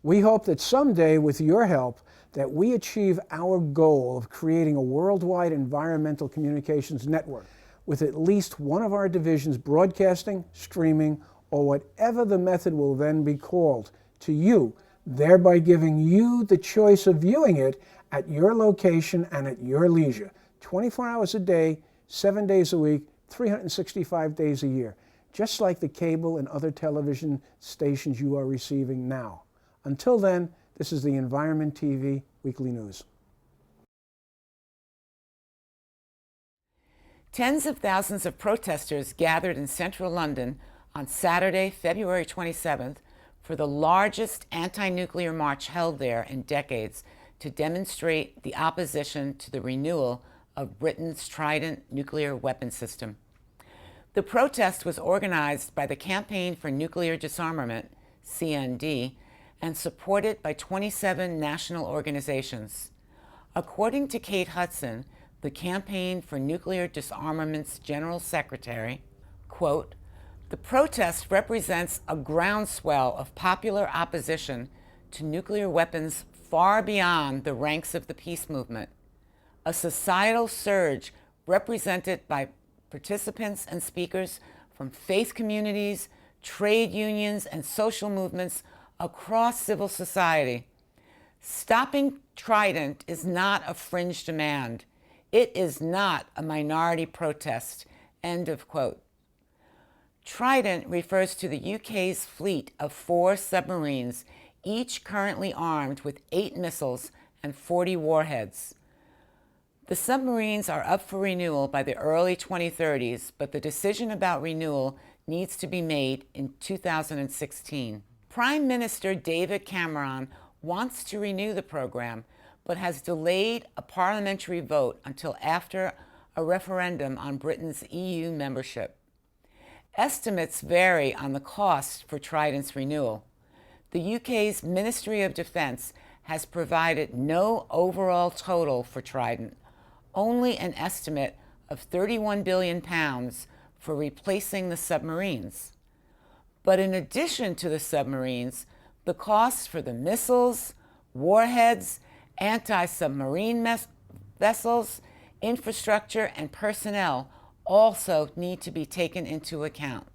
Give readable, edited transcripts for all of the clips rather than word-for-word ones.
We hope that someday, with your help, that we achieve our goal of creating a worldwide environmental communications network with at least one of our divisions broadcasting, streaming, or whatever the method will then be called, to you, thereby giving you the choice of viewing it at your location and at your leisure, 24 hours a day, 7 days a week, 365 days a year, just like the cable and other television stations you are receiving now. Until then, this is the Environment TV Weekly News. Tens of thousands of protesters gathered in central London on Saturday, February 27th, for the largest anti-nuclear march held there in decades to demonstrate the opposition to the renewal of Britain's Trident nuclear weapon system. The protest was organized by the Campaign for Nuclear Disarmament, CND, and supported by 27 national organizations. According to Kate Hudson, the Campaign for Nuclear Disarmament's General Secretary, quote, "The protest represents a groundswell of popular opposition to nuclear weapons far beyond the ranks of the peace movement, a societal surge represented by participants and speakers from faith communities, trade unions, and social movements across civil society. Stopping Trident is not a fringe demand. It is not a minority protest." End of quote. Trident refers to the UK's fleet of 4 submarines, each currently armed with 8 missiles and 40 warheads. The submarines are up for renewal by the early 2030s, but the decision about renewal needs to be made in 2016. Prime Minister David Cameron wants to renew the program, but has delayed a parliamentary vote until after a referendum on Britain's EU membership. Estimates vary on the cost for Trident's renewal. The UK's Ministry of Defence has provided no overall total for Trident, only an estimate of £31 billion for replacing the submarines. But in addition to the submarines, the costs for the missiles, warheads, anti-submarine vessels, infrastructure, and personnel also need to be taken into account.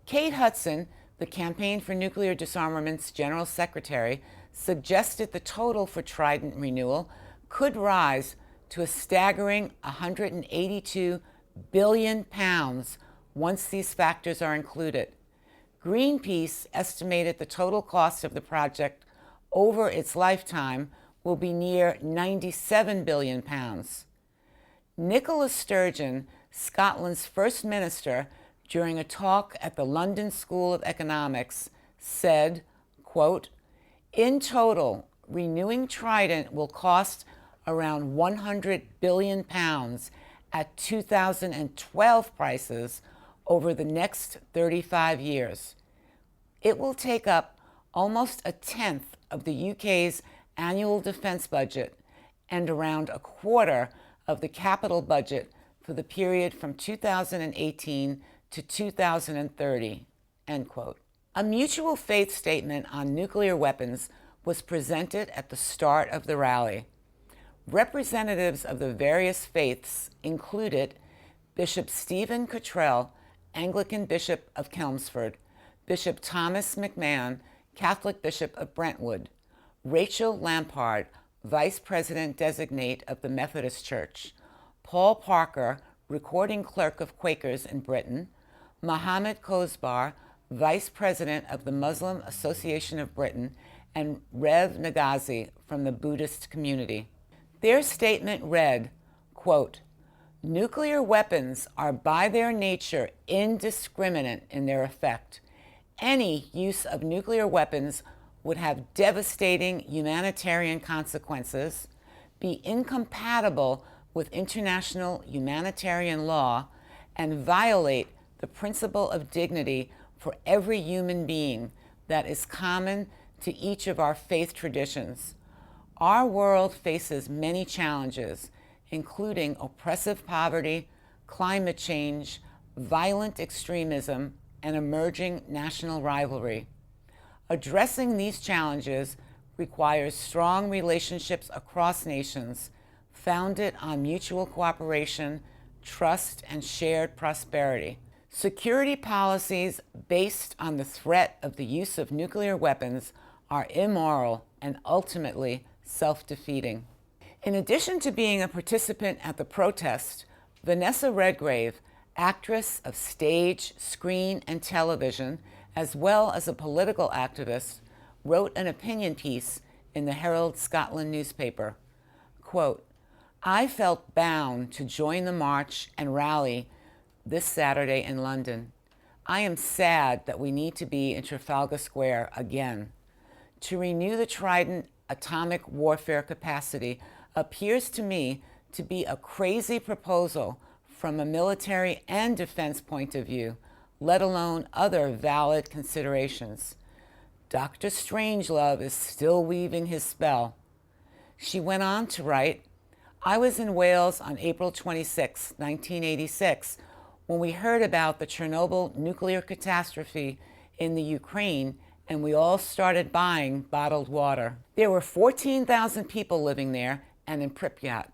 Kate Hudson, the Campaign for Nuclear Disarmament's General Secretary, suggested the total for Trident renewal could rise to a staggering £182 billion once these factors are included. Greenpeace estimated the total cost of the project over its lifetime will be near £97 billion. Nicola Sturgeon, Scotland's First Minister, during a talk at the London School of Economics, said, quote, "In total, renewing Trident will cost around £100 billion at 2012 prices over the next 35 years. It will take up almost a tenth of the UK's annual defence budget and around a quarter of the capital budget for the period from 2018 to 2030, end quote. A mutual faith statement on nuclear weapons was presented at the start of the rally. Representatives of the various faiths included Bishop Stephen Cottrell, Anglican Bishop of Chelmsford, Bishop Thomas McMahon, Catholic Bishop of Brentwood, Rachel Lampard, Vice President Designate of the Methodist Church, Paul Parker, Recording Clerk of Quakers in Britain, Mohammed Kosbar, Vice President of the Muslim Association of Britain, and Rev Nagazi from the Buddhist community. Their statement read, quote, "Nuclear weapons are by their nature indiscriminate in their effect. Any use of nuclear weapons would have devastating humanitarian consequences, be incompatible with international humanitarian law, and violate the principle of dignity for every human being that is common to each of our faith traditions. Our world faces many challenges, including oppressive poverty, climate change, violent extremism, and emerging national rivalry. Addressing these challenges requires strong relationships across nations, founded on mutual cooperation, trust, and shared prosperity. Security policies based on the threat of the use of nuclear weapons are immoral and ultimately self-defeating. In addition to being a participant at the protest, Vanessa Redgrave, actress of stage, screen, and television, as well as a political activist, wrote an opinion piece in the Herald Scotland newspaper. Quote, "I felt bound to join the march and rally this Saturday in London. I am sad that we need to be in Trafalgar Square again. To renew the Trident atomic warfare capacity appears to me to be a crazy proposal from a military and defense point of view, let alone other valid considerations. Dr. Strangelove is still weaving his spell." She went on to write, "I was in Wales on April 26, 1986, when we heard about the Chernobyl nuclear catastrophe in the Ukraine, and we all started buying bottled water. There were 14,000 people living there and in Pripyat.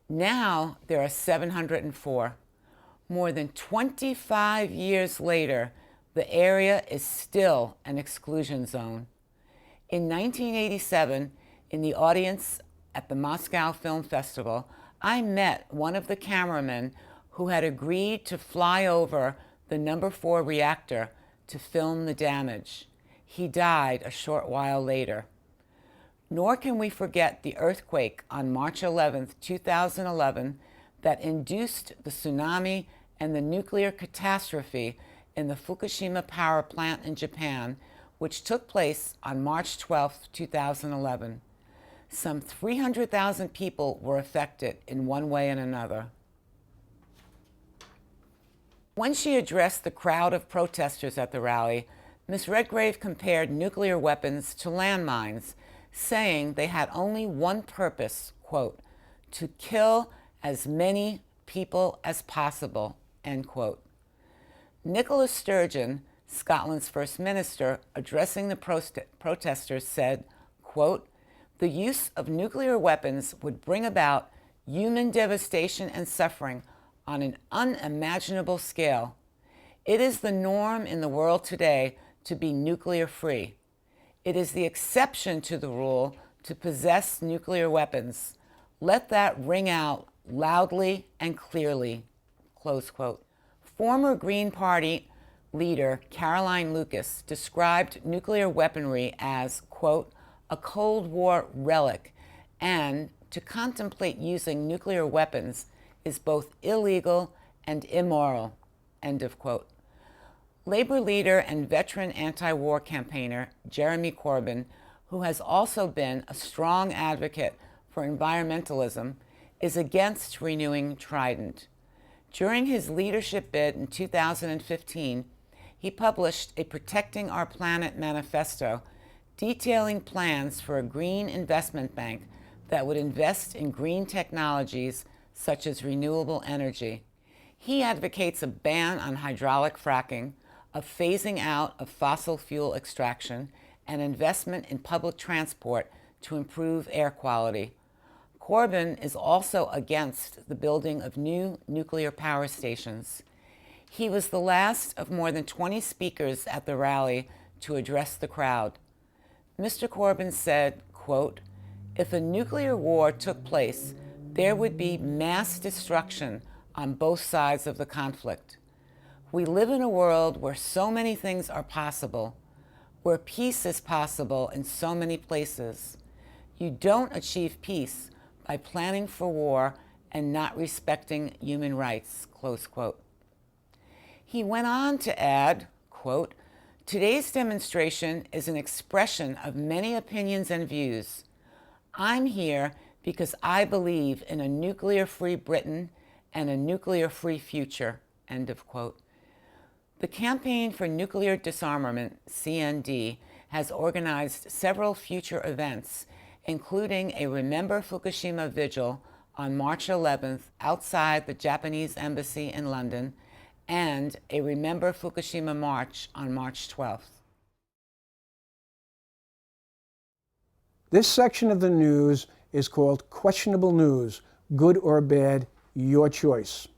Now there are 704. More than 25 years later, the area is still an exclusion zone. In 1987, in the audience at the Moscow Film Festival, I met one of the cameramen who had agreed to fly over the No. 4 reactor to film the damage. He died a short while later. Nor can we forget the earthquake on March 11, 2011, that induced the tsunami and the nuclear catastrophe in the Fukushima power plant in Japan, which took place on March 12, 2011. Some 300,000 people were affected in one way and another. When she addressed the crowd of protesters at the rally, Ms. Redgrave compared nuclear weapons to landmines, saying they had only one purpose, quote, "to kill as many people as possible," end quote. Nicola Sturgeon, Scotland's First Minister, addressing the protesters, said, quote, "The use of nuclear weapons would bring about human devastation and suffering on an unimaginable scale. It is the norm in the world today to be nuclear free. It is the exception to the rule to possess nuclear weapons. Let that ring out loudly and clearly," close quote. Former Green Party leader Caroline Lucas described nuclear weaponry as, quote, "a Cold War relic," and to contemplate using nuclear weapons is both illegal and immoral, end of quote. Labor leader and veteran anti-war campaigner Jeremy Corbyn, who has also been a strong advocate for environmentalism, is against renewing Trident. During his leadership bid in 2015, he published a Protecting Our Planet manifesto detailing plans for a green investment bank that would invest in green technologies such as renewable energy. He advocates a ban on hydraulic fracking, a phasing out of fossil fuel extraction, and investment in public transport to improve air quality. Corbyn is also against the building of new nuclear power stations. He was the last of more than 20 speakers at the rally to address the crowd. Mr. Corbyn said, quote, "If a nuclear war took place, there would be mass destruction on both sides of the conflict. We live in a world where so many things are possible, where peace is possible in so many places. You don't achieve peace by planning for war and not respecting human rights," close quote. He went on to add, quote, "Today's demonstration is an expression of many opinions and views. I'm here because I believe in a nuclear-free Britain and a nuclear-free future," end of quote. The Campaign for Nuclear Disarmament, CND, has organized several future events, including a Remember Fukushima vigil on March 11th outside the Japanese Embassy in London, and a Remember Fukushima March on March 12th. This section of the news is called Questionable News, Good or Bad, Your Choice.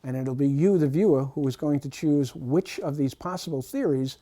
And it'll be you, the viewer, who is going to choose which of these possible theories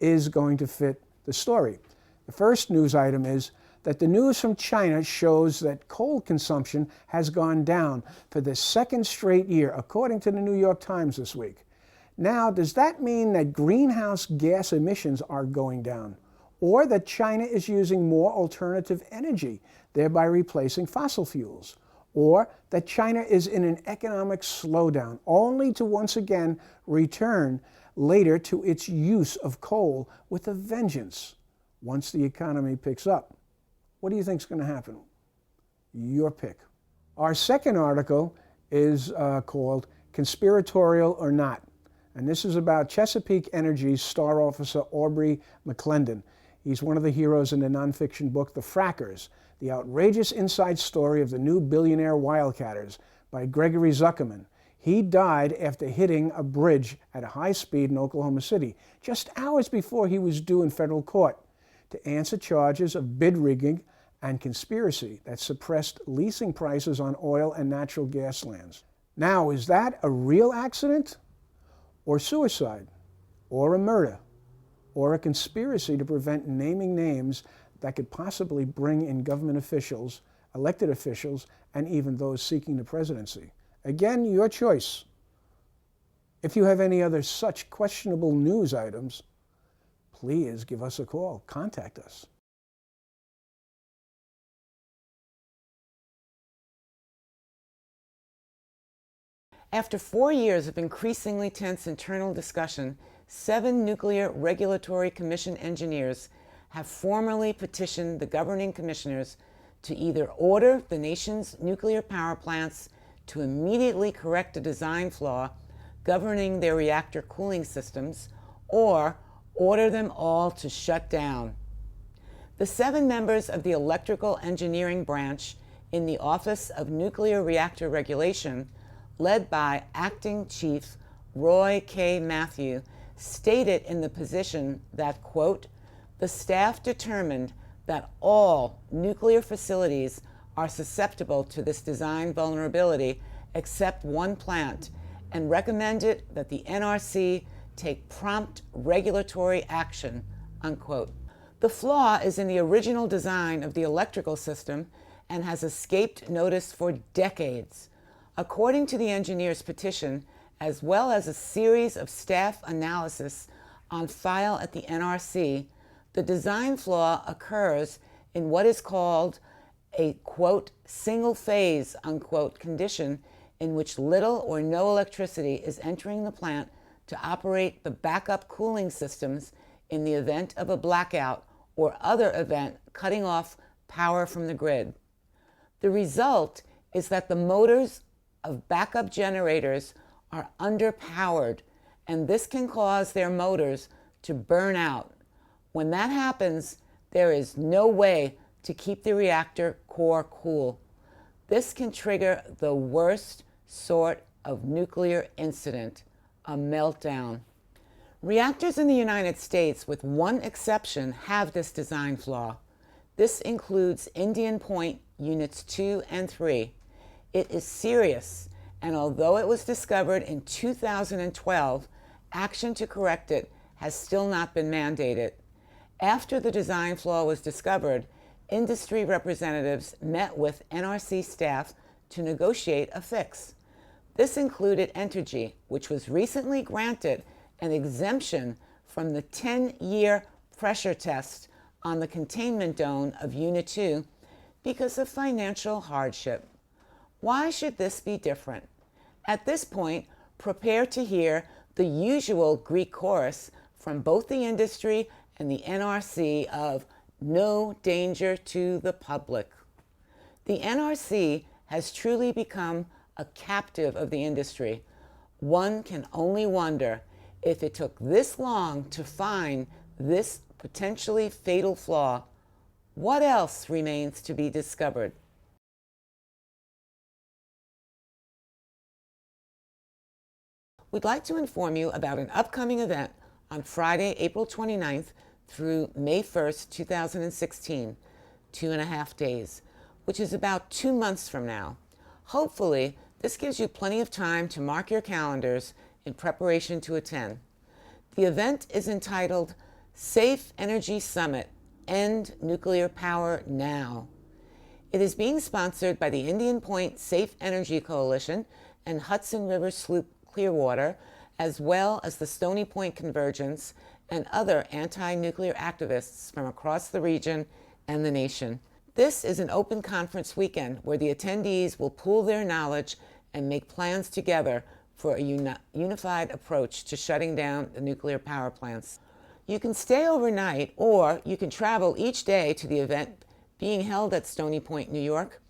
is going to fit the story. The first news item is that the news from China shows that coal consumption has gone down for the second straight year, according to the New York Times this week. Now, does that mean that greenhouse gas emissions are going down, or that China is using more alternative energy, thereby replacing fossil fuels? Or that China is in an economic slowdown, only to once again return later to its use of coal with a vengeance once the economy picks up? What do you think is going to happen? Your pick. Our second article is called Conspiratorial or Not, and this is about Chesapeake Energy's Star Officer Aubrey McClendon. He's one of the heroes in the nonfiction book The Frackers, the outrageous inside story of the new billionaire wildcatters by Gregory Zuckerman. He died after hitting a bridge at a high speed in Oklahoma City, just hours before he was due in federal court to answer charges of bid rigging and conspiracy that suppressed leasing prices on oil and natural gas lands. Now, is that a real accident, or suicide, or a murder, or a conspiracy to prevent naming names that could possibly bring in government officials, elected officials, and even those seeking the presidency? Again, your choice. If you have any other such questionable news items, please give us a call. Contact us. After 4 years of increasingly tense internal discussion, 7 Nuclear Regulatory Commission engineers have formally petitioned the governing commissioners to either order the nation's nuclear power plants to immediately correct a design flaw governing their reactor cooling systems, or order them all to shut down. The 7 members of the electrical engineering branch in the Office of Nuclear Reactor Regulation, led by Acting Chief Roy K. Matthew, stated in the position that, quote, the staff determined that all nuclear facilities are susceptible to this design vulnerability except one plant, and recommended that the NRC take prompt regulatory action, unquote. The flaw is in the original design of the electrical system and has escaped notice for decades. According to the engineers' petition, as well as a series of staff analysis on file at the NRC, the design flaw occurs in what is called a, quote, single phase, unquote, condition in which little or no electricity is entering the plant to operate the backup cooling systems in the event of a blackout or other event cutting off power from the grid. The result is that the motors of backup generators are underpowered, and this can cause their motors to burn out. When that happens, there is no way to keep the reactor core cool. This can trigger the worst sort of nuclear incident, a meltdown. Reactors in the United States, with one exception, have this design flaw. This includes Indian Point Units 2 and 3. It is serious, and although it was discovered in 2012, action to correct it has still not been mandated. After the design flaw was discovered, industry representatives met with NRC staff to negotiate a fix. This included Entergy, which was recently granted an exemption from the 10-year pressure test on the containment dome of Unit 2 because of financial hardship. Why should this be different? At this point, prepare to hear the usual Greek chorus from both the industry and the NRC of no danger to the public. The NRC has truly become a captive of the industry. One can only wonder if it took this long to find this potentially fatal flaw, what else remains to be discovered? We'd like to inform you about an upcoming event on Friday, April 29th through May 1st, 2016. 2.5 days, which is about 2 months from now. Hopefully, this gives you plenty of time to mark your calendars in preparation to attend. The event is entitled Safe Energy Summit, End Nuclear Power Now. It is being sponsored by the Indian Point Safe Energy Coalition and Hudson River Sloop Clearwater, as well as the Stony Point Convergence and other anti-nuclear activists from across the region and the nation. This is an open conference weekend where the attendees will pool their knowledge and make plans together for a unified approach to shutting down the nuclear power plants. You can stay overnight, or you can travel each day to the event being held at Stony Point, New York.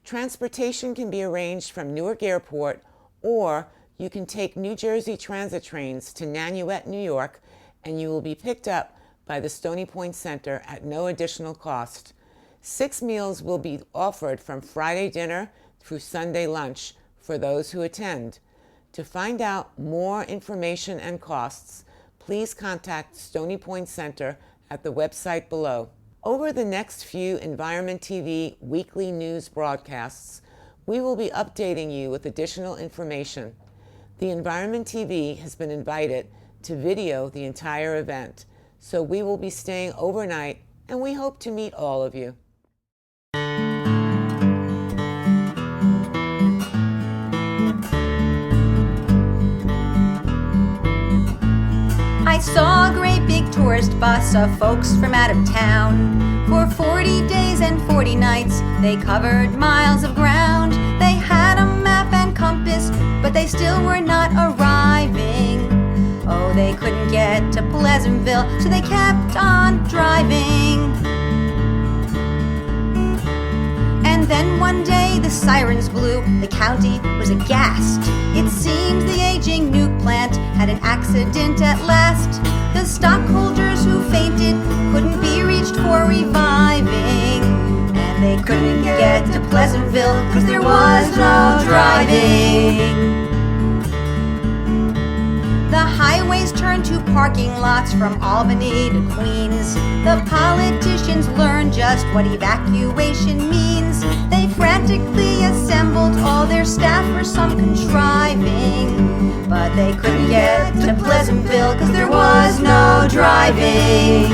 Transportation can be arranged from Newark Airport, or you can take New Jersey Transit trains to Nanuet, New York, and you will be picked up by the Stony Point Center at no additional cost. 6 meals will be offered from Friday dinner through Sunday lunch for those who attend. To find out more information and costs, please contact Stony Point Center at the website below. Over the next few Environment TV weekly news broadcasts, we will be updating you with additional information. The Environment TV has been invited to video the entire event, so we will be staying overnight, and we hope to meet all of you. I saw a great big tourist bus of folks from out of town. For 40 days and 40 nights, they covered miles of ground. They had a map and compass, but they still were not arriving. Oh, they couldn't get to Pleasantville, so they kept on driving. And then one day the sirens blew, the county was aghast. It seems the aging nuke plant had an accident at last. The stockholders who fainted couldn't be reached for reviving. And they couldn't get to Pleasantville because there was no driving. The highways turned to parking lots from Albany to Queens. The politicians learned just what evacuation means. They frantically assembled all their staff for some contriving. But they couldn't get to Pleasantville because there was no driving.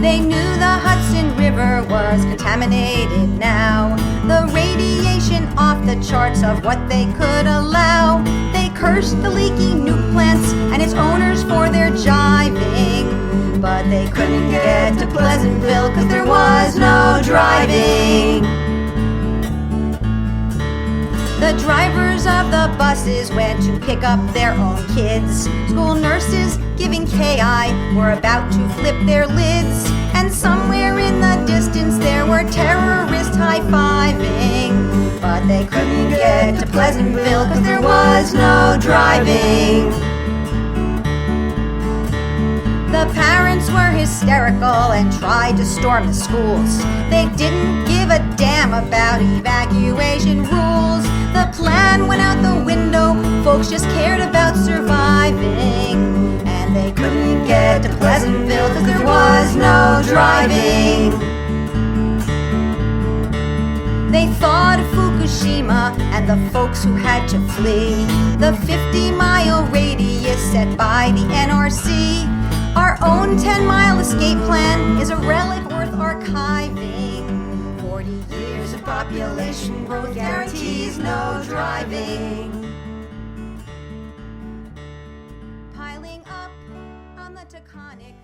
They knew the Hudson River was contaminated now. The radiation off the charts of what they could allow. They cursed the leaky nuke plants and its owners for their jiving. But they couldn't get to Pleasantville because there was no driving. The drivers of the buses went to pick up their own kids. School nurses giving KI were about to flip their lids. And somewhere in the distance there were terrorists high-fiving. But they couldn't get to Pleasantville because there was no driving. The parents were hysterical and tried to storm the schools. They didn't give a damn about evacuation rules. The plan went out the window, folks just cared about surviving. And they couldn't get to Pleasantville because there was no driving. They thought of Fukushima and the folks who had to flee. The 50-mile radius set by the NRC. Our own 10-mile escape plan is a relic worth archiving. 40 years of population growth guarantees no driving. Piling up on the Taconic.